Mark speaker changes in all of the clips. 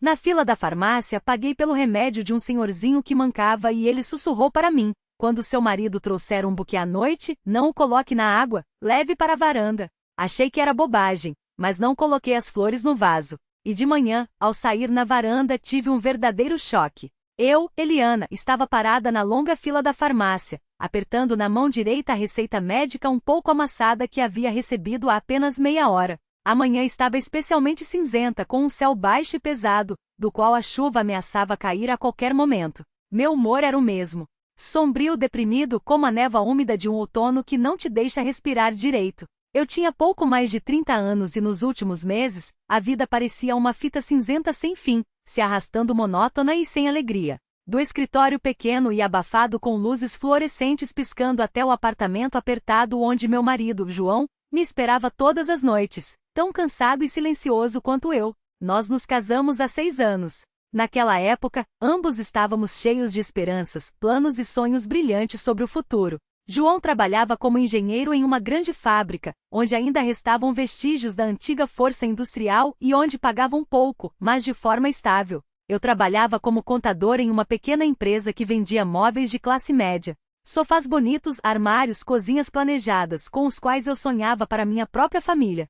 Speaker 1: Na fila da farmácia, paguei pelo remédio de um senhorzinho que mancava e ele sussurrou para mim: quando seu marido trouxer um buquê à noite, não o coloque na água, leve para a varanda. Achei que era bobagem, mas não coloquei as flores no vaso. E de manhã, ao sair na varanda, tive um verdadeiro choque. Eu, Eliana, estava parada na longa fila da farmácia, apertando na mão direita a receita médica um pouco amassada que havia recebido há apenas meia hora. A manhã estava especialmente cinzenta, com um céu baixo e pesado, do qual a chuva ameaçava cair a qualquer momento. Meu humor era o mesmo. Sombrio, deprimido, como a névoa úmida de um outono que não te deixa respirar direito. Eu tinha pouco mais de 30 anos e nos últimos meses, a vida parecia uma fita cinzenta sem fim, se arrastando monótona e sem alegria. Do escritório pequeno e abafado com luzes fluorescentes piscando até o apartamento apertado onde meu marido, João, me esperava todas as noites, tão cansado e silencioso quanto eu. Nós nos casamos há 6 anos. Naquela época, ambos estávamos cheios de esperanças, planos e sonhos brilhantes sobre o futuro. João trabalhava como engenheiro em uma grande fábrica, onde ainda restavam vestígios da antiga força industrial e onde pagavam pouco, mas de forma estável. Eu trabalhava como contador em uma pequena empresa que vendia móveis de classe média. Sofás bonitos, armários, cozinhas planejadas, com os quais eu sonhava para minha própria família.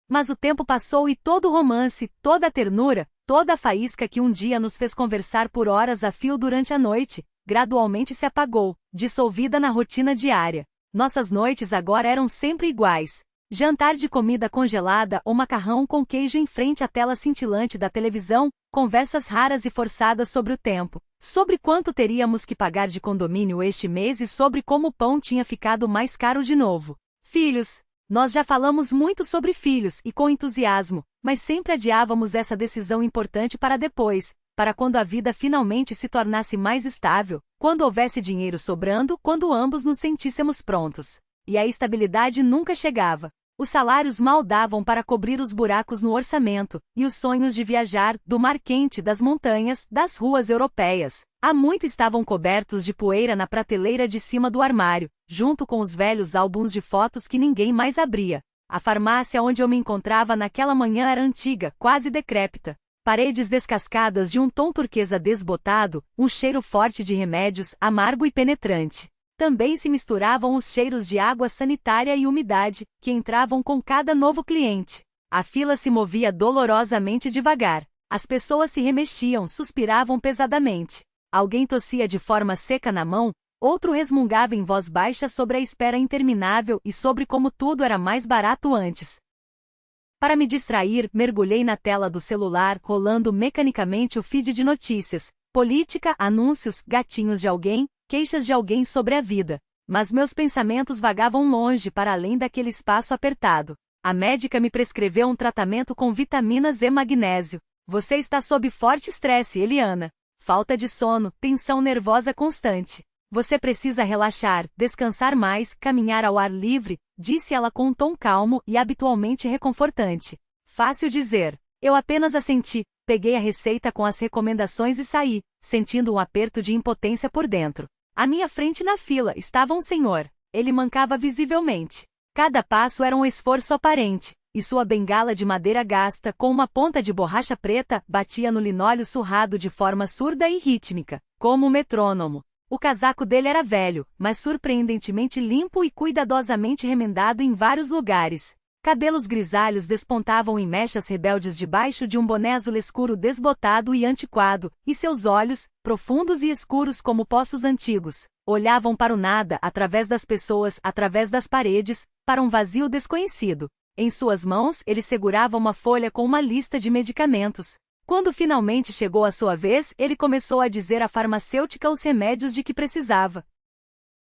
Speaker 1: Mas o tempo passou e todo o romance, toda a ternura, toda a faísca que um dia nos fez conversar por horas a fio durante a noite, gradualmente se apagou, dissolvida na rotina diária. Nossas noites agora eram sempre iguais. Jantar de comida congelada ou macarrão com queijo em frente à tela cintilante da televisão, conversas raras e forçadas sobre o tempo, sobre quanto teríamos que pagar de condomínio este mês e sobre como o pão tinha ficado mais caro de novo. Filhos. Nós já falamos muito sobre filhos e com entusiasmo, mas sempre adiávamos essa decisão importante para depois, para quando a vida finalmente se tornasse mais estável, quando houvesse dinheiro sobrando, quando ambos nos sentíssemos prontos. E a estabilidade nunca chegava. Os salários mal davam para cobrir os buracos no orçamento, e os sonhos de viajar, do mar quente, das montanhas, das ruas europeias, há muito estavam cobertos de poeira na prateleira de cima do armário, junto com os velhos álbuns de fotos que ninguém mais abria. A farmácia onde eu me encontrava naquela manhã era antiga, quase decrépita. Paredes descascadas de um tom turquesa desbotado, um cheiro forte de remédios, amargo e penetrante. Também se misturavam os cheiros de água sanitária e umidade, que entravam com cada novo cliente. A fila se movia dolorosamente devagar. As pessoas se remexiam, suspiravam pesadamente. Alguém tossia de forma seca na mão, outro resmungava em voz baixa sobre a espera interminável e sobre como tudo era mais barato antes. Para me distrair, mergulhei na tela do celular, rolando mecanicamente o feed de notícias, política, anúncios, gatinhos de alguém, queixas de alguém sobre a vida. Mas meus pensamentos vagavam longe para além daquele espaço apertado. A médica me prescreveu um tratamento com vitaminas e magnésio. Você está sob forte estresse, Eliana. Falta de sono, tensão nervosa constante. Você precisa relaxar, descansar mais, caminhar ao ar livre, disse ela com um tom calmo e habitualmente reconfortante. Fácil dizer. Eu apenas assenti, peguei a receita com as recomendações e saí, sentindo um aperto de impotência por dentro. À minha frente na fila estava um senhor. Ele mancava visivelmente. Cada passo era um esforço aparente, e sua bengala de madeira gasta, com uma ponta de borracha preta, batia no linóleo surrado de forma surda e rítmica, como um metrônomo. O casaco dele era velho, mas surpreendentemente limpo e cuidadosamente remendado em vários lugares. Cabelos grisalhos despontavam em mechas rebeldes debaixo de um boné azul escuro desbotado e antiquado, e seus olhos, profundos e escuros como poços antigos, olhavam para o nada, através das pessoas, através das paredes, para um vazio desconhecido. Em suas mãos, ele segurava uma folha com uma lista de medicamentos. Quando finalmente chegou a sua vez, ele começou a dizer à farmacêutica os remédios de que precisava.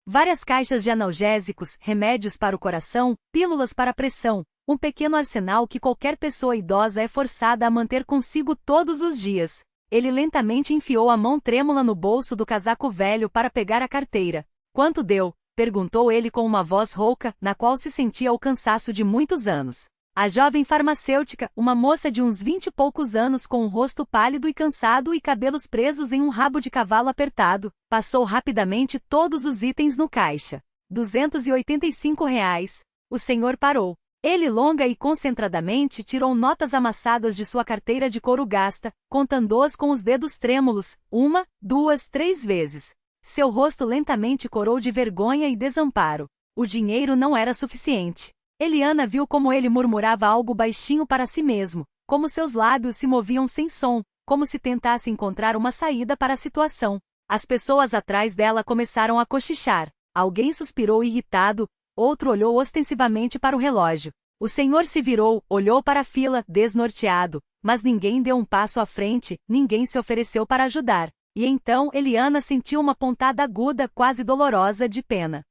Speaker 1: Várias caixas de analgésicos, remédios para o coração, pílulas para a pressão, um pequeno arsenal que qualquer pessoa idosa é forçada a manter consigo todos os dias. Ele lentamente enfiou a mão trêmula no bolso do casaco velho para pegar a carteira. Quanto deu? Perguntou ele com uma voz rouca, na qual se sentia o cansaço de muitos anos. A jovem farmacêutica, uma moça de uns 20 e poucos anos com um rosto pálido e cansado e cabelos presos em um rabo de cavalo apertado, passou rapidamente todos os itens no caixa. R$ 285. O senhor parou. Ele longa e concentradamente tirou notas amassadas de sua carteira de couro gasta, contando-as com os dedos trêmulos, 1, 2, 3 vezes. Seu rosto lentamente corou de vergonha e desamparo. O dinheiro não era suficiente. Eliana viu como ele murmurava algo baixinho para si mesmo, como seus lábios se moviam sem som, como se tentasse encontrar uma saída para a situação. As pessoas atrás dela começaram a cochichar. Alguém suspirou irritado, outro olhou ostensivamente para o relógio. O senhor se virou, olhou para a fila, desnorteado, mas ninguém deu um passo à frente, ninguém se ofereceu para ajudar. E então Eliana sentiu uma pontada aguda, quase dolorosa, de pena.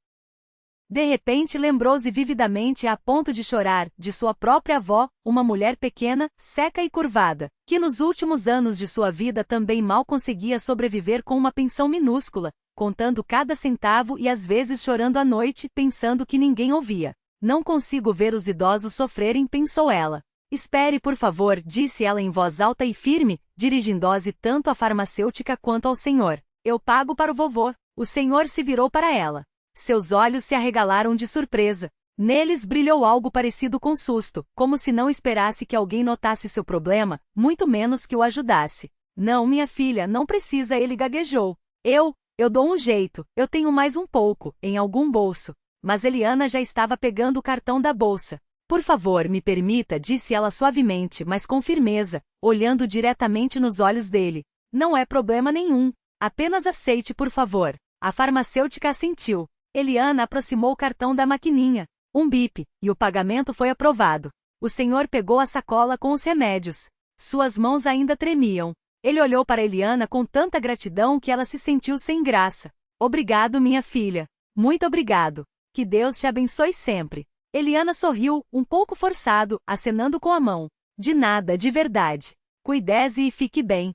Speaker 1: De repente lembrou-se vividamente a ponto de chorar, de sua própria avó, uma mulher pequena, seca e curvada, que nos últimos anos de sua vida também mal conseguia sobreviver com uma pensão minúscula, contando cada centavo e às vezes chorando à noite, pensando que ninguém ouvia. Não consigo ver os idosos sofrerem, pensou ela. Espere, por favor, disse ela em voz alta e firme, dirigindo-se tanto à farmacêutica quanto ao senhor. Eu pago para o vovô. O senhor se virou para ela. Seus olhos se arregalaram de surpresa. Neles brilhou algo parecido com susto, como se não esperasse que alguém notasse seu problema, muito menos que o ajudasse. Não, minha filha, não precisa, ele gaguejou. Eu dou um jeito, eu tenho mais um pouco, em algum bolso. Mas Eliana já estava pegando o cartão da bolsa. Por favor, me permita, disse ela suavemente, mas com firmeza, olhando diretamente nos olhos dele. Não é problema nenhum. Apenas aceite, por favor. A farmacêutica assentiu. Eliana aproximou o cartão da maquininha. Um bip, e o pagamento foi aprovado. O senhor pegou a sacola com os remédios. Suas mãos ainda tremiam. Ele olhou para Eliana com tanta gratidão que ela se sentiu sem graça. Obrigado, minha filha. Muito obrigado. Que Deus te abençoe sempre. Eliana sorriu, um pouco forçado, acenando com a mão. De nada, de verdade. Cuide-se e fique bem.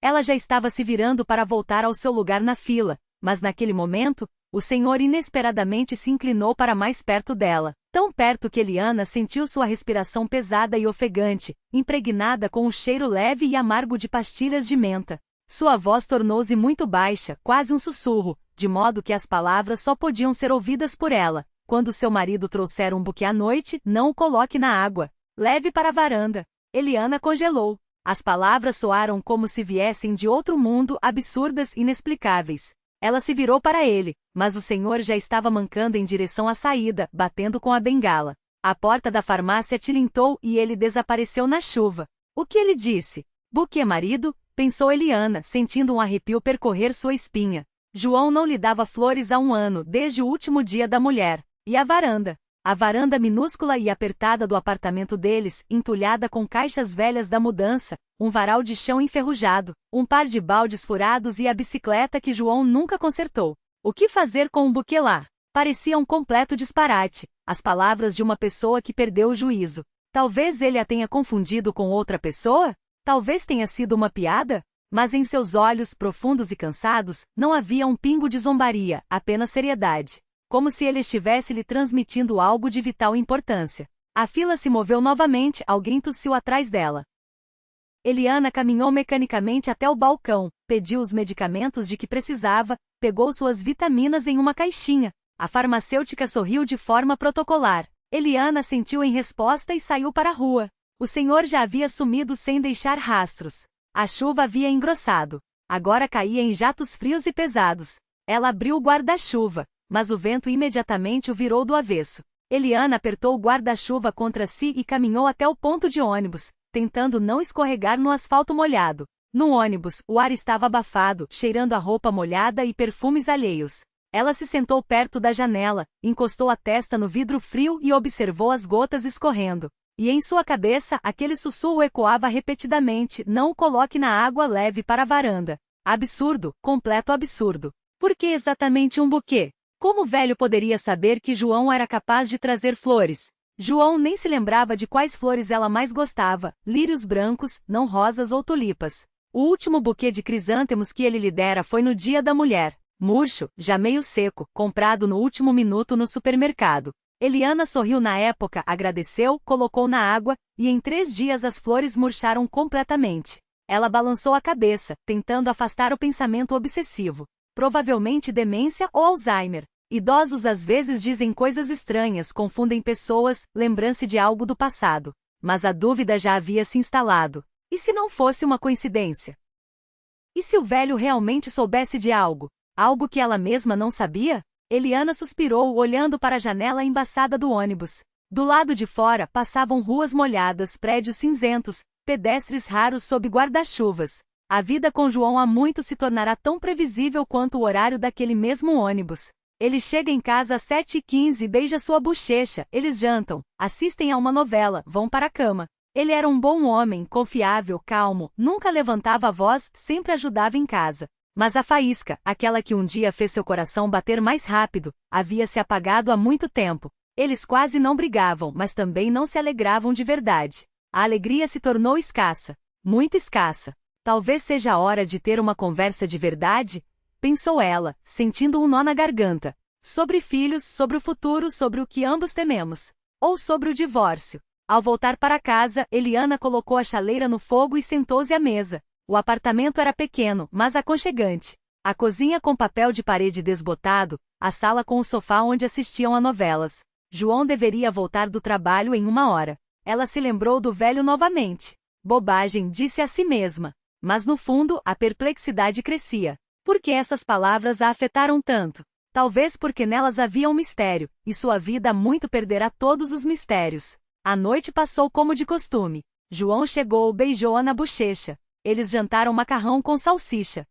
Speaker 1: Ela já estava se virando para voltar ao seu lugar na fila, mas naquele momento, o senhor inesperadamente se inclinou para mais perto dela, tão perto que Eliana sentiu sua respiração pesada e ofegante, impregnada com um cheiro leve e amargo de pastilhas de menta. Sua voz tornou-se muito baixa, quase um sussurro, de modo que as palavras só podiam ser ouvidas por ela. Quando seu marido trouxer um buquê à noite, não o coloque na água. Leve para a varanda. Eliana congelou. As palavras soaram como se viessem de outro mundo, absurdas e inexplicáveis. Ela se virou para ele, mas o senhor já estava mancando em direção à saída, batendo com a bengala. A porta da farmácia tilintou e ele desapareceu na chuva. O que ele disse? Buquê, marido? Pensou Eliana, sentindo um arrepio percorrer sua espinha. João não lhe dava flores há 1 ano, desde o último dia da mulher. E a varanda? A varanda minúscula e apertada do apartamento deles, entulhada com caixas velhas da mudança, um varal de chão enferrujado, um par de baldes furados e a bicicleta que João nunca consertou. O que fazer com um buquê lá? Parecia um completo disparate, as palavras de uma pessoa que perdeu o juízo. Talvez ele a tenha confundido com outra pessoa? Talvez tenha sido uma piada? Mas em seus olhos, profundos e cansados, não havia um pingo de zombaria, apenas seriedade. Como se ele estivesse lhe transmitindo algo de vital importância. A fila se moveu novamente, alguém tossiu atrás dela. Eliana caminhou mecanicamente até o balcão, pediu os medicamentos de que precisava, pegou suas vitaminas em uma caixinha. A farmacêutica sorriu de forma protocolar. Eliana sentiu em resposta e saiu para a rua. O senhor já havia sumido sem deixar rastros. A chuva havia engrossado. Agora caía em jatos frios e pesados. Ela abriu o guarda-chuva, mas o vento imediatamente o virou do avesso. Eliana apertou o guarda-chuva contra si e caminhou até o ponto de ônibus, tentando não escorregar no asfalto molhado. No ônibus, o ar estava abafado, cheirando a roupa molhada e perfumes alheios. Ela se sentou perto da janela, encostou a testa no vidro frio e observou as gotas escorrendo. E em sua cabeça, aquele sussurro ecoava repetidamente: não o coloque na água, leve para a varanda. Absurdo, completo absurdo. Por que exatamente um buquê? Como o velho poderia saber que João era capaz de trazer flores? João nem se lembrava de quais flores ela mais gostava, lírios brancos, não rosas ou tulipas. O último buquê de crisântemos que ele lhe dera foi no Dia da Mulher. Murcho, já meio seco, comprado no último minuto no supermercado. Eliana sorriu na época, agradeceu, colocou na água, e em 3 dias as flores murcharam completamente. Ela balançou a cabeça, tentando afastar o pensamento obsessivo. Provavelmente demência ou Alzheimer. Idosos às vezes dizem coisas estranhas, confundem pessoas, lembram-se de algo do passado. Mas a dúvida já havia se instalado. E se não fosse uma coincidência? E se o velho realmente soubesse de algo? Algo que ela mesma não sabia? Eliana suspirou, olhando para a janela embaçada do ônibus. Do lado de fora passavam ruas molhadas, prédios cinzentos, pedestres raros sob guarda-chuvas. A vida com João há muito se tornará tão previsível quanto o horário daquele mesmo ônibus. Ele chega em casa às 7h15 e beija sua bochecha, eles jantam, assistem a uma novela, vão para a cama. Ele era um bom homem, confiável, calmo, nunca levantava a voz, sempre ajudava em casa. Mas a faísca, aquela que um dia fez seu coração bater mais rápido, havia se apagado há muito tempo. Eles quase não brigavam, mas também não se alegravam de verdade. A alegria se tornou escassa. Muito escassa. Talvez seja a hora de ter uma conversa de verdade? Pensou ela, sentindo um nó na garganta. Sobre filhos, sobre o futuro, sobre o que ambos tememos. Ou sobre o divórcio. Ao voltar para casa, Eliana colocou a chaleira no fogo e sentou-se à mesa. O apartamento era pequeno, mas aconchegante. A cozinha com papel de parede desbotado, a sala com o sofá onde assistiam a novelas. João deveria voltar do trabalho em 1 hora. Ela se lembrou do velho novamente. Bobagem, disse a si mesma. Mas no fundo, a perplexidade crescia. Por que essas palavras a afetaram tanto? Talvez porque nelas havia um mistério, e sua vida muito perderá todos os mistérios. A noite passou como de costume. João chegou, beijou-a na bochecha. Eles jantaram macarrão com salsicha.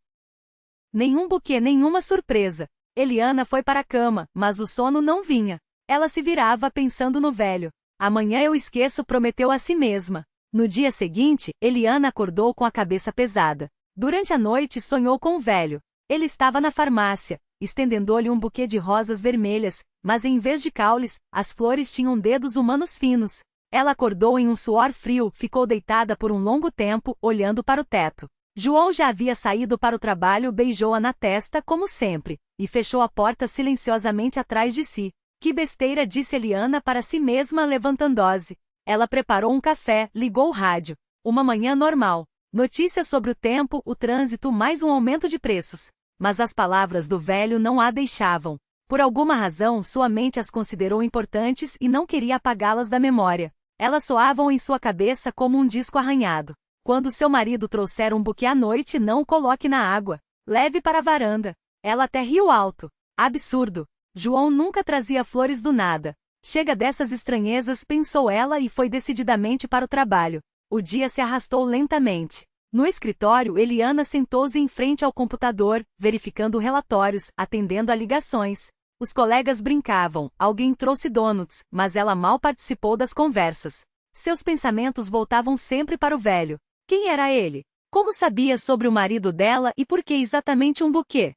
Speaker 1: Nenhum buquê, nenhuma surpresa. Eliana foi para a cama, mas o sono não vinha. Ela se virava pensando no velho. Amanhã eu esqueço, prometeu a si mesma. No dia seguinte, Eliana acordou com a cabeça pesada. Durante a noite sonhou com o velho. Ele estava na farmácia, estendendo-lhe um buquê de rosas vermelhas, mas em vez de caules, as flores tinham dedos humanos finos. Ela acordou em um suor frio, ficou deitada por um longo tempo, olhando para o teto. João já havia saído para o trabalho, beijou-a na testa, como sempre, e fechou a porta silenciosamente atrás de si. Que besteira, disse Eliana para si mesma, levantando-se. Ela preparou um café, ligou o rádio. Uma manhã normal. Notícias sobre o tempo, o trânsito, mais um aumento de preços. Mas as palavras do velho não a deixavam. Por alguma razão, sua mente as considerou importantes e não queria apagá-las da memória. Elas soavam em sua cabeça como um disco arranhado. Quando seu marido trouxer um buquê à noite, não o coloque na água. Leve para a varanda. Ela até riu alto. Absurdo. João nunca trazia flores do nada. Chega dessas estranhezas, pensou ela, e foi decididamente para o trabalho. O dia se arrastou lentamente. No escritório, Eliana sentou-se em frente ao computador, verificando relatórios, atendendo a ligações. Os colegas brincavam, alguém trouxe donuts, mas ela mal participou das conversas. Seus pensamentos voltavam sempre para o velho. Quem era ele? Como sabia sobre o marido dela e por que exatamente um buquê?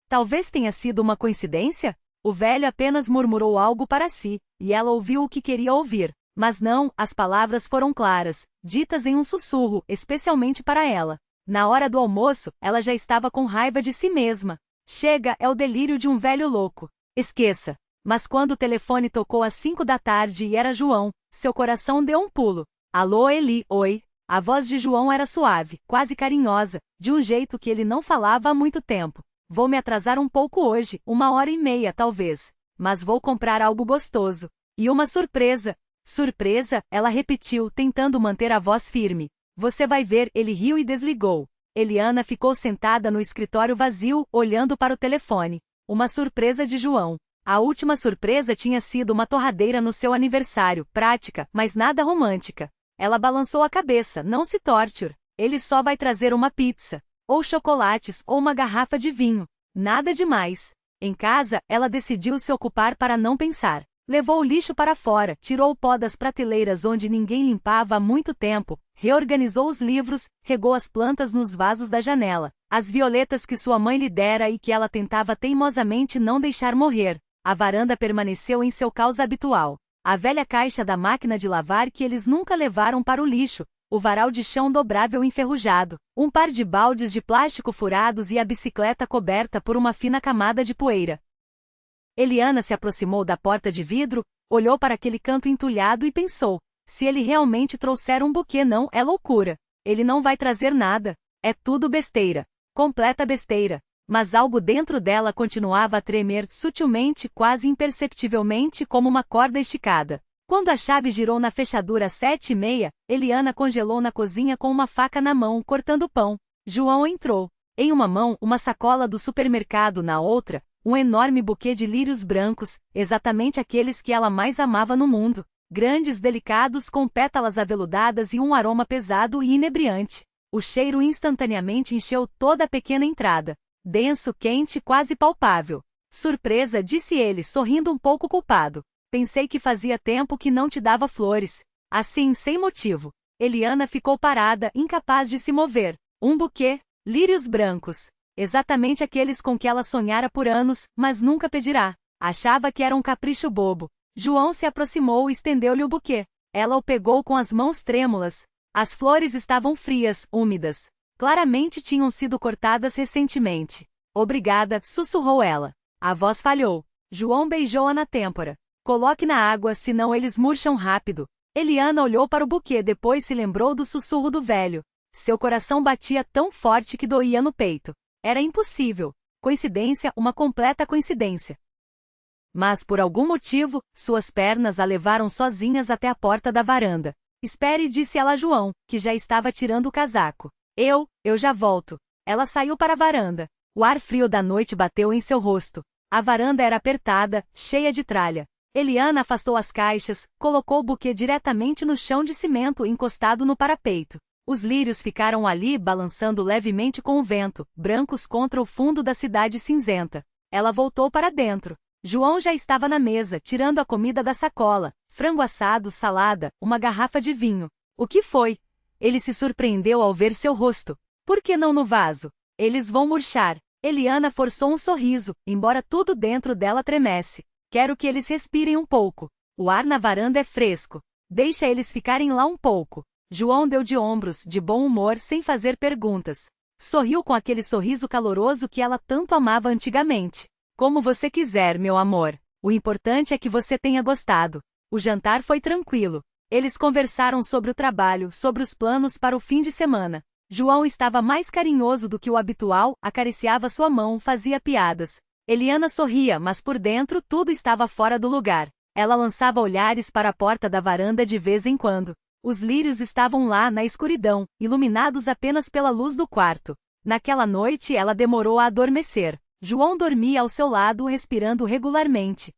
Speaker 1: Talvez tenha sido uma coincidência? O velho apenas murmurou algo para si, e ela ouviu o que queria ouvir. Mas não, as palavras foram claras, ditas em um sussurro, especialmente para ela. Na hora do almoço, ela já estava com raiva de si mesma. Chega, é o delírio de um velho louco. Esqueça. Mas quando o telefone tocou às 5 da tarde e era João, seu coração deu um pulo. Alô, Eli, oi. A voz de João era suave, quase carinhosa, de um jeito que ele não falava há muito tempo. Vou me atrasar um pouco hoje, 1h30 talvez. Mas vou comprar algo gostoso. E uma surpresa. Surpresa, ela repetiu, tentando manter a voz firme. Você vai ver, ele riu e desligou. Eliana ficou sentada no escritório vazio, olhando para o telefone. Uma surpresa de João. A última surpresa tinha sido uma torradeira no seu aniversário, prática, mas nada romântica. Ela balançou a cabeça, não se torture. Ele só vai trazer uma pizza. Ou chocolates, ou uma garrafa de vinho. Nada demais. Em casa, ela decidiu se ocupar para não pensar. Levou o lixo para fora, tirou o pó das prateleiras onde ninguém limpava há muito tempo, reorganizou os livros, regou as plantas nos vasos da janela, as violetas que sua mãe lhe dera e que ela tentava teimosamente não deixar morrer. A varanda permaneceu em seu caos habitual. A velha caixa da máquina de lavar que eles nunca levaram para o lixo, o varal de chão dobrável enferrujado, um par de baldes de plástico furados e a bicicleta coberta por uma fina camada de poeira. Eliana se aproximou da porta de vidro, olhou para aquele canto entulhado e pensou, se ele realmente trouxer um buquê não é loucura. Ele não vai trazer nada. É tudo besteira. Completa besteira. Mas algo dentro dela continuava a tremer sutilmente, quase imperceptivelmente, como uma corda esticada. Quando a chave girou na fechadura 7:30, Eliana congelou na cozinha com uma faca na mão, cortando pão. João entrou. Em uma mão, uma sacola do supermercado, na outra, um enorme buquê de lírios brancos, exatamente aqueles que ela mais amava no mundo. Grandes, delicados, com pétalas aveludadas e um aroma pesado e inebriante. O cheiro instantaneamente encheu toda a pequena entrada. Denso, quente, quase palpável. Surpresa, disse ele, sorrindo um pouco culpado. Pensei que fazia tempo que não te dava flores. Assim, sem motivo. Eliana ficou parada, incapaz de se mover. Um buquê, lírios brancos. Exatamente aqueles com que ela sonhara por anos, mas nunca pedirá. Achava que era um capricho bobo. João se aproximou e estendeu-lhe o buquê. Ela o pegou com as mãos trêmulas. As flores estavam frias, úmidas. Claramente tinham sido cortadas recentemente. Obrigada, sussurrou ela. A voz falhou. João beijou-a na têmpora. Coloque na água, senão eles murcham rápido. Eliana olhou para o buquê, depois se lembrou do sussurro do velho. Seu coração batia tão forte que doía no peito. Era impossível. Coincidência, uma completa coincidência. Mas por algum motivo, suas pernas a levaram sozinhas até a porta da varanda. Espere, disse ela a João, que já estava tirando o casaco. Eu já volto. Ela saiu para a varanda. O ar frio da noite bateu em seu rosto. A varanda era apertada, cheia de tralha. Eliana afastou as caixas, colocou o buquê diretamente no chão de cimento encostado no parapeito. Os lírios ficaram ali balançando levemente com o vento, brancos contra o fundo da cidade cinzenta. Ela voltou para dentro. João já estava na mesa, tirando a comida da sacola. Frango assado, salada, uma garrafa de vinho. O que foi? Ele se surpreendeu ao ver seu rosto. Por que não no vaso? Eles vão murchar. Eliana forçou um sorriso, embora tudo dentro dela tremesse. Quero que eles respirem um pouco. O ar na varanda é fresco. Deixa eles ficarem lá um pouco. João deu de ombros, de bom humor, sem fazer perguntas. Sorriu com aquele sorriso caloroso que ela tanto amava antigamente. Como você quiser, meu amor. O importante é que você tenha gostado. O jantar foi tranquilo. Eles conversaram sobre o trabalho, sobre os planos para o fim de semana. João estava mais carinhoso do que o habitual, acariciava sua mão, fazia piadas. Eliana sorria, mas por dentro tudo estava fora do lugar. Ela lançava olhares para a porta da varanda de vez em quando. Os lírios estavam lá na escuridão, iluminados apenas pela luz do quarto. Naquela noite ela demorou a adormecer. João dormia ao seu lado, respirando regularmente.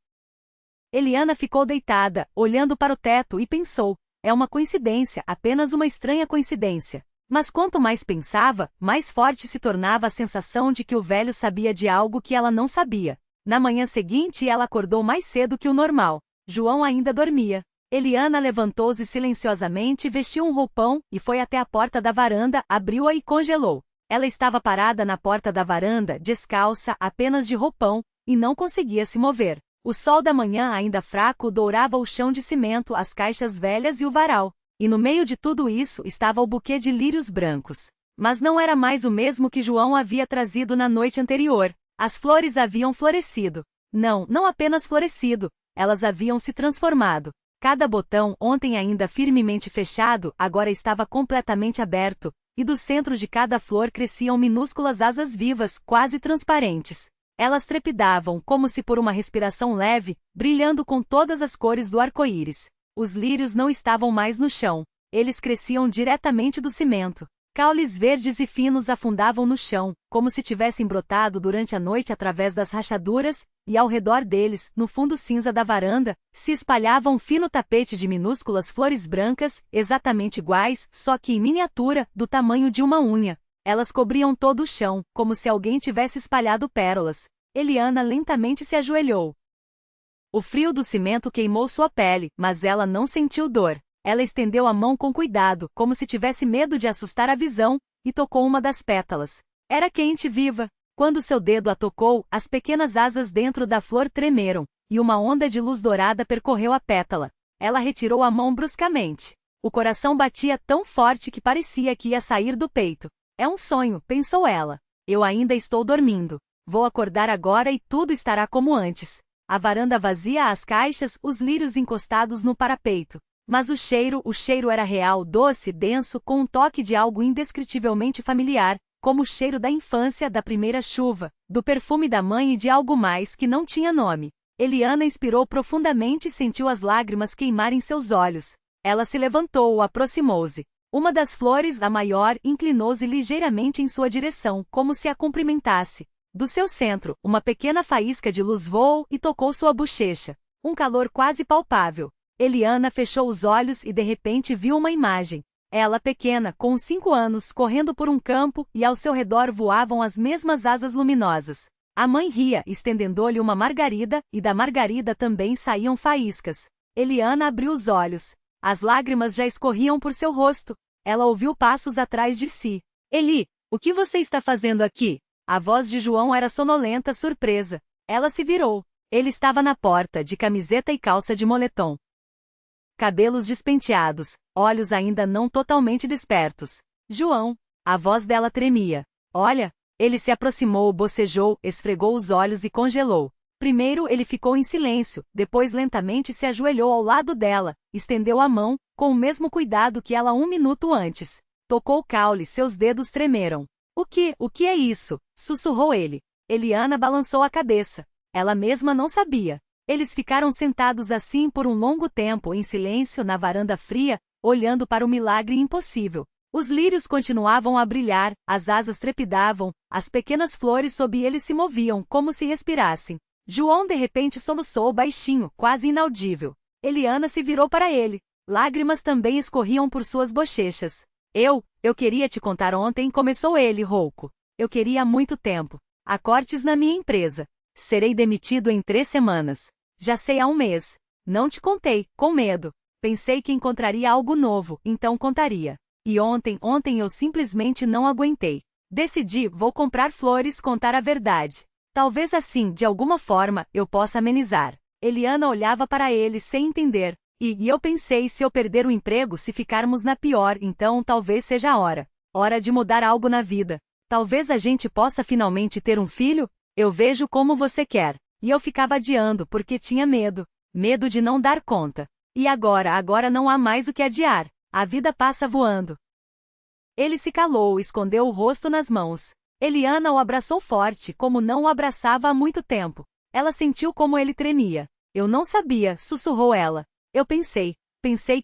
Speaker 1: Eliana ficou deitada, olhando para o teto e pensou, é uma coincidência, apenas uma estranha coincidência. Mas quanto mais pensava, mais forte se tornava a sensação de que o velho sabia de algo que ela não sabia. Na manhã seguinte ela acordou mais cedo que o normal. João ainda dormia. Eliana levantou-se silenciosamente, vestiu um roupão, e foi até a porta da varanda, abriu-a e congelou. Ela estava parada na porta da varanda, descalça, apenas de roupão, e não conseguia se mover. O sol da manhã ainda fraco dourava o chão de cimento, as caixas velhas e o varal. E no meio de tudo isso estava o buquê de lírios brancos. Mas não era mais o mesmo que João havia trazido na noite anterior. As flores haviam florescido. Não apenas florescido, elas haviam se transformado. Cada botão, ontem ainda firmemente fechado, agora estava completamente aberto, e do centro de cada flor cresciam minúsculas asas vivas, quase transparentes. Elas trepidavam, como se por uma respiração leve, brilhando com todas as cores do arco-íris. Os lírios não estavam mais no chão. Eles cresciam diretamente do cimento. Caules verdes e finos afundavam no chão, como se tivessem brotado durante a noite através das rachaduras, e ao redor deles, no fundo cinza da varanda, se espalhava um fino tapete de minúsculas flores brancas, exatamente iguais, só que em miniatura, do tamanho de uma unha. Elas cobriam todo o chão, como se alguém tivesse espalhado pérolas. Eliana lentamente se ajoelhou. O frio do cimento queimou sua pele, mas ela não sentiu dor. Ela estendeu a mão com cuidado, como se tivesse medo de assustar a visão, e tocou uma das pétalas. Era quente e viva. Quando seu dedo a tocou, as pequenas asas dentro da flor tremeram, e uma onda de luz dourada percorreu a pétala. Ela retirou a mão bruscamente. O coração batia tão forte que parecia que ia sair do peito. É um sonho, pensou ela. Eu ainda estou dormindo. Vou acordar agora e tudo estará como antes. A varanda vazia, as caixas, os lírios encostados no parapeito. Mas o cheiro era real, doce, denso, com um toque de algo indescritivelmente familiar, como o cheiro da infância, da primeira chuva, do perfume da mãe e de algo mais que não tinha nome. Eliana inspirou profundamente e sentiu as lágrimas queimarem seus olhos. Ela se levantou, aproximou-se. Uma das flores, a maior, inclinou-se ligeiramente em sua direção, como se a cumprimentasse. Do seu centro, uma pequena faísca de luz voou e tocou sua bochecha. Um calor quase palpável. Eliana fechou os olhos e de repente viu uma imagem. Ela pequena, com uns 5 anos, correndo por um campo, e ao seu redor voavam as mesmas asas luminosas. A mãe ria, estendendo-lhe uma margarida, e da margarida também saíam faíscas. Eliana abriu os olhos. As lágrimas já escorriam por seu rosto. Ela ouviu passos atrás de si. Eli, o que você está fazendo aqui? A voz de João era sonolenta, surpresa. Ela se virou. Ele estava na porta, de camiseta e calça de moletom. Cabelos despenteados, olhos ainda não totalmente despertos. João. A voz dela tremia. Olha. Ele se aproximou, bocejou, esfregou os olhos e congelou. Primeiro ele ficou em silêncio, depois lentamente se ajoelhou ao lado dela, estendeu a mão, com o mesmo cuidado que ela 1 minuto antes. Tocou o caule, seus dedos tremeram. O que é isso? Sussurrou ele. Eliana balançou a cabeça. Ela mesma não sabia. Eles ficaram sentados assim por um longo tempo, em silêncio, na varanda fria, olhando para o milagre impossível. Os lírios continuavam a brilhar, as asas trepidavam, as pequenas flores sob eles se moviam, como se respirassem. João de repente soluçou baixinho, quase inaudível. Eliana se virou para ele. Lágrimas também escorriam por suas bochechas. Eu queria te contar ontem, começou ele, rouco. Eu queria há muito tempo. Há cortes na minha empresa. Serei demitido em 3 semanas. Já sei há 1 mês. Não te contei, com medo. Pensei que encontraria algo novo, então contaria. E ontem eu simplesmente não aguentei. Decidi, vou comprar flores, contar a verdade. Talvez assim, de alguma forma, eu possa amenizar. Eliana olhava para ele sem entender. E eu pensei, se eu perder o emprego, se ficarmos na pior, então talvez seja a hora. Hora de mudar algo na vida. Talvez a gente possa finalmente ter um filho? Eu vejo como você quer. E eu ficava adiando porque tinha medo. Medo de não dar conta. E agora não há mais o que adiar. A vida passa voando. Ele se calou, escondeu o rosto nas mãos. Eliana o abraçou forte, como não o abraçava há muito tempo. Ela sentiu como ele tremia. Eu não sabia, sussurrou ela. Eu pensei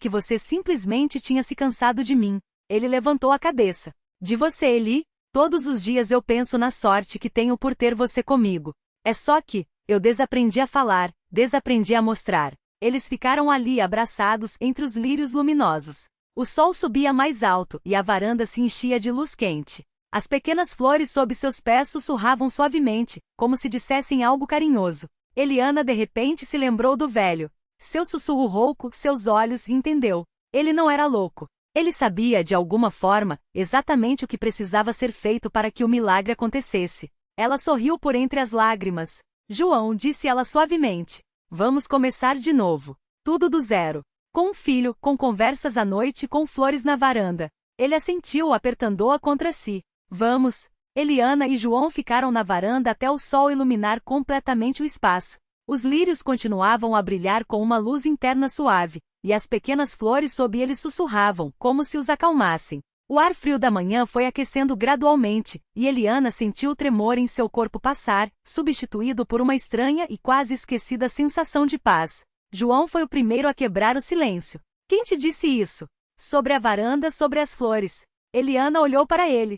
Speaker 1: que você simplesmente tinha se cansado de mim. Ele levantou a cabeça. De você, Eli? Todos os dias eu penso na sorte que tenho por ter você comigo. É só que, eu desaprendi a falar, desaprendi a mostrar. Eles ficaram ali abraçados entre os lírios luminosos. O sol subia mais alto e a varanda se enchia de luz quente. As pequenas flores sob seus pés sussurravam suavemente, como se dissessem algo carinhoso. Eliana de repente se lembrou do velho. Seu sussurro rouco, seus olhos, entendeu. Ele não era louco. Ele sabia, de alguma forma, exatamente o que precisava ser feito para que o milagre acontecesse. Ela sorriu por entre as lágrimas. João, disse ela suavemente. Vamos começar de novo. Tudo do zero. Com um filho, com conversas à noite, com flores na varanda. Ele assentiu, apertando-a contra si. Vamos. Eliana e João ficaram na varanda até o sol iluminar completamente o espaço. Os lírios continuavam a brilhar com uma luz interna suave, e as pequenas flores sob eles sussurravam, como se os acalmassem. O ar frio da manhã foi aquecendo gradualmente, e Eliana sentiu o tremor em seu corpo passar, substituído por uma estranha e quase esquecida sensação de paz. João foi o primeiro a quebrar o silêncio. Quem te disse isso? Sobre a varanda, sobre as flores. Eliana olhou para ele.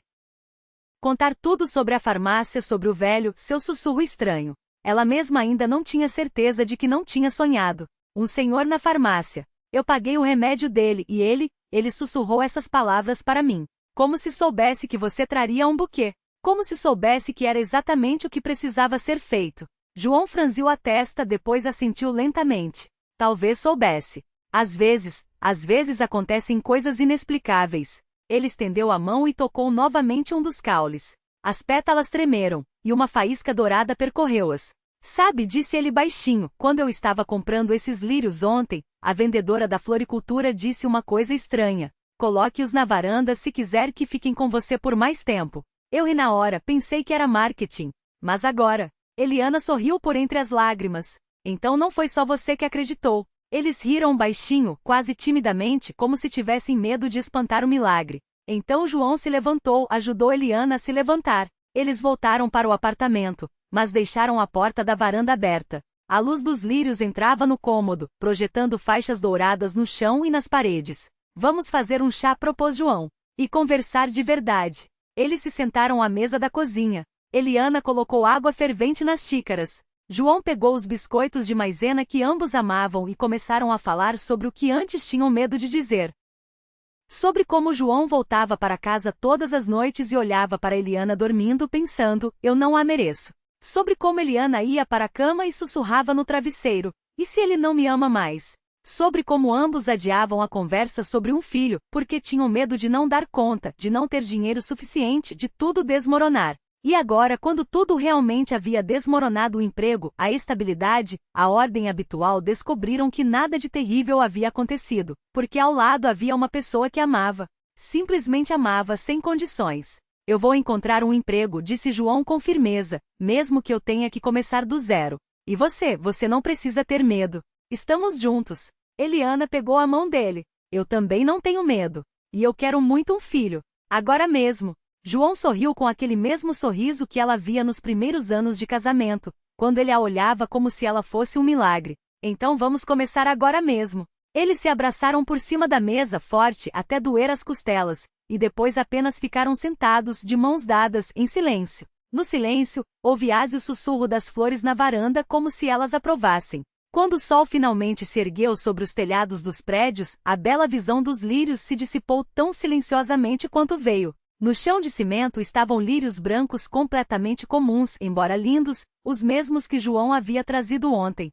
Speaker 1: Contar tudo sobre a farmácia, sobre o velho, seu sussurro estranho. Ela mesma ainda não tinha certeza de que não tinha sonhado. Um senhor na farmácia. Eu paguei o remédio dele e ele sussurrou essas palavras para mim. Como se soubesse que você traria um buquê. Como se soubesse que era exatamente o que precisava ser feito. João franziu a testa, depois assentiu lentamente. Talvez soubesse. Às vezes acontecem coisas inexplicáveis. Ele estendeu a mão e tocou novamente um dos caules. As pétalas tremeram, e uma faísca dourada percorreu-as. Sabe, disse ele baixinho, quando eu estava comprando esses lírios ontem, a vendedora da floricultura disse uma coisa estranha. Coloque-os na varanda se quiser que fiquem com você por mais tempo. Eu ri na hora, pensei que era marketing. Mas agora... Eliana sorriu por entre as lágrimas. Então não foi só você que acreditou. Eles riram baixinho, quase timidamente, como se tivessem medo de espantar o milagre. Então João se levantou, ajudou Eliana a se levantar. Eles voltaram para o apartamento, mas deixaram a porta da varanda aberta. A luz dos lírios entrava no cômodo, projetando faixas douradas no chão e nas paredes. Vamos fazer um chá, propôs João. E conversar de verdade. Eles se sentaram à mesa da cozinha. Eliana colocou água fervente nas xícaras. João pegou os biscoitos de maisena que ambos amavam e começaram a falar sobre o que antes tinham medo de dizer. Sobre como João voltava para casa todas as noites e olhava para Eliana dormindo pensando, eu não a mereço. Sobre como Eliana ia para a cama e sussurrava no travesseiro, e se ele não me ama mais? Sobre como ambos adiavam a conversa sobre um filho, porque tinham medo de não dar conta, de não ter dinheiro suficiente, de tudo desmoronar. E agora, quando tudo realmente havia desmoronado, o emprego, a estabilidade, a ordem habitual, descobriram que nada de terrível havia acontecido, porque ao lado havia uma pessoa que amava. Simplesmente amava sem condições. Eu vou encontrar um emprego, disse João com firmeza, mesmo que eu tenha que começar do zero. E você não precisa ter medo. Estamos juntos. Eliana pegou a mão dele. Eu também não tenho medo. E eu quero muito um filho. Agora mesmo. João sorriu com aquele mesmo sorriso que ela via nos primeiros anos de casamento, quando ele a olhava como se ela fosse um milagre. Então vamos começar agora mesmo. Eles se abraçaram por cima da mesa forte até doer as costelas, e depois apenas ficaram sentados de mãos dadas, em silêncio. No silêncio, ouve-se o sussurro das flores na varanda como se elas aprovassem. Quando o sol finalmente se ergueu sobre os telhados dos prédios, a bela visão dos lírios se dissipou tão silenciosamente quanto veio. No chão de cimento estavam lírios brancos completamente comuns, embora lindos, os mesmos que João havia trazido ontem.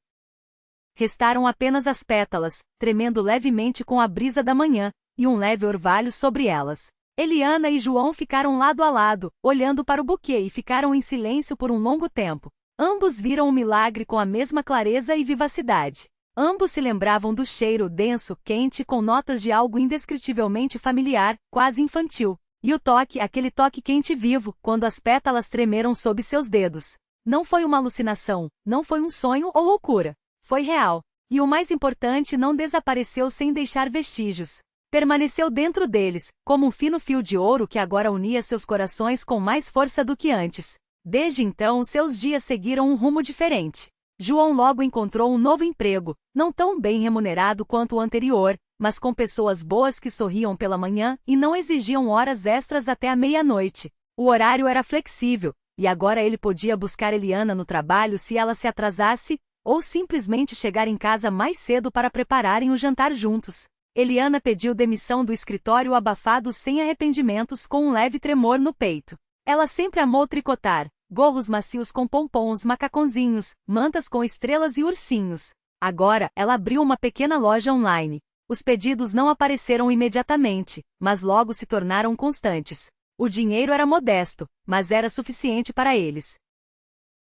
Speaker 1: Restaram apenas as pétalas, tremendo levemente com a brisa da manhã, e um leve orvalho sobre elas. Eliana e João ficaram lado a lado, olhando para o buquê e ficaram em silêncio por um longo tempo. Ambos viram o milagre com a mesma clareza e vivacidade. Ambos se lembravam do cheiro denso, quente, com notas de algo indescritivelmente familiar, quase infantil. E o toque, aquele toque quente e vivo, quando as pétalas tremeram sob seus dedos. Não foi uma alucinação, não foi um sonho ou loucura. Foi real. E o mais importante, não desapareceu sem deixar vestígios. Permaneceu dentro deles, como um fino fio de ouro que agora unia seus corações com mais força do que antes. Desde então, seus dias seguiram um rumo diferente. João logo encontrou um novo emprego, não tão bem remunerado quanto o anterior, mas com pessoas boas que sorriam pela manhã e não exigiam horas extras até a meia-noite. O horário era flexível, e agora ele podia buscar Eliana no trabalho se ela se atrasasse, ou simplesmente chegar em casa mais cedo para prepararem o jantar juntos. Eliana pediu demissão do escritório abafado sem arrependimentos, com um leve tremor no peito. Ela sempre amou tricotar, gorros macios com pompons, macacõezinhos, mantas com estrelas e ursinhos. Agora, ela abriu uma pequena loja online. Os pedidos não apareceram imediatamente, mas logo se tornaram constantes. O dinheiro era modesto, mas era suficiente para eles.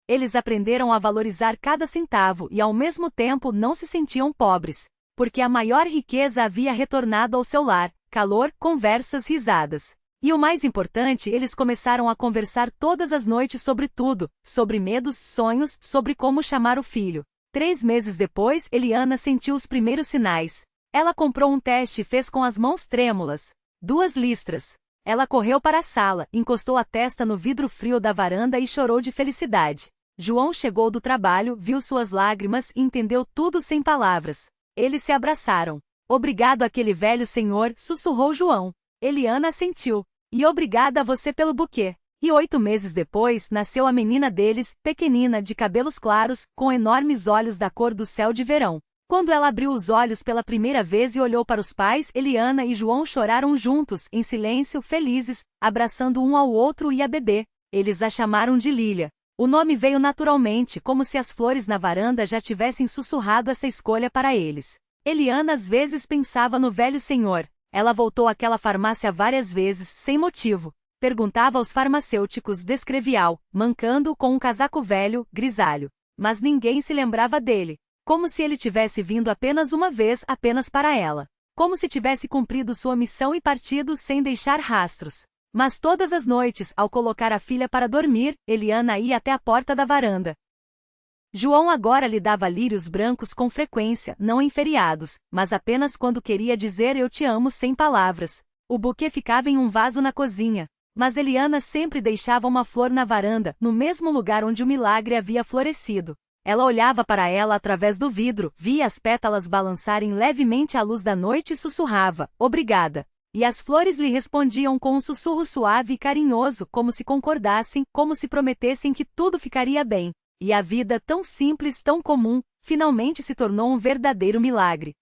Speaker 1: Eles aprenderam a valorizar cada centavo e ao mesmo tempo não se sentiam pobres, porque a maior riqueza havia retornado ao seu lar, calor, conversas, risadas. E o mais importante, eles começaram a conversar todas as noites sobre tudo, sobre medos, sonhos, sobre como chamar o filho. 3 meses depois, Eliana sentiu os primeiros sinais. Ela comprou um teste e fez com as mãos trêmulas. 2 listras. Ela correu para a sala, encostou a testa no vidro frio da varanda e chorou de felicidade. João chegou do trabalho, viu suas lágrimas e entendeu tudo sem palavras. Eles se abraçaram. Obrigado àquele velho senhor, sussurrou João. Eliana assentiu. E obrigada a você pelo buquê. E 8 meses depois, nasceu a menina deles, pequenina, de cabelos claros, com enormes olhos da cor do céu de verão. Quando ela abriu os olhos pela primeira vez e olhou para os pais, Eliana e João choraram juntos, em silêncio, felizes, abraçando um ao outro e a bebê. Eles a chamaram de Lilia. O nome veio naturalmente, como se as flores na varanda já tivessem sussurrado essa escolha para eles. Eliana às vezes pensava no velho senhor. Ela voltou àquela farmácia várias vezes, sem motivo. Perguntava aos farmacêuticos, descrevial, mancando com um casaco velho, grisalho. Mas ninguém se lembrava dele. Como se ele tivesse vindo apenas uma vez, apenas para ela. Como se tivesse cumprido sua missão e partido sem deixar rastros. Mas todas as noites, ao colocar a filha para dormir, Eliana ia até a porta da varanda. João agora lhe dava lírios brancos com frequência, não em feriados, mas apenas quando queria dizer eu te amo sem palavras. O buquê ficava em um vaso na cozinha. Mas Eliana sempre deixava uma flor na varanda, no mesmo lugar onde o milagre havia florescido. Ela olhava para ela através do vidro, via as pétalas balançarem levemente à luz da noite e sussurrava, obrigada. E as flores lhe respondiam com um sussurro suave e carinhoso, como se concordassem, como se prometessem que tudo ficaria bem. E a vida tão simples, tão comum, finalmente se tornou um verdadeiro milagre.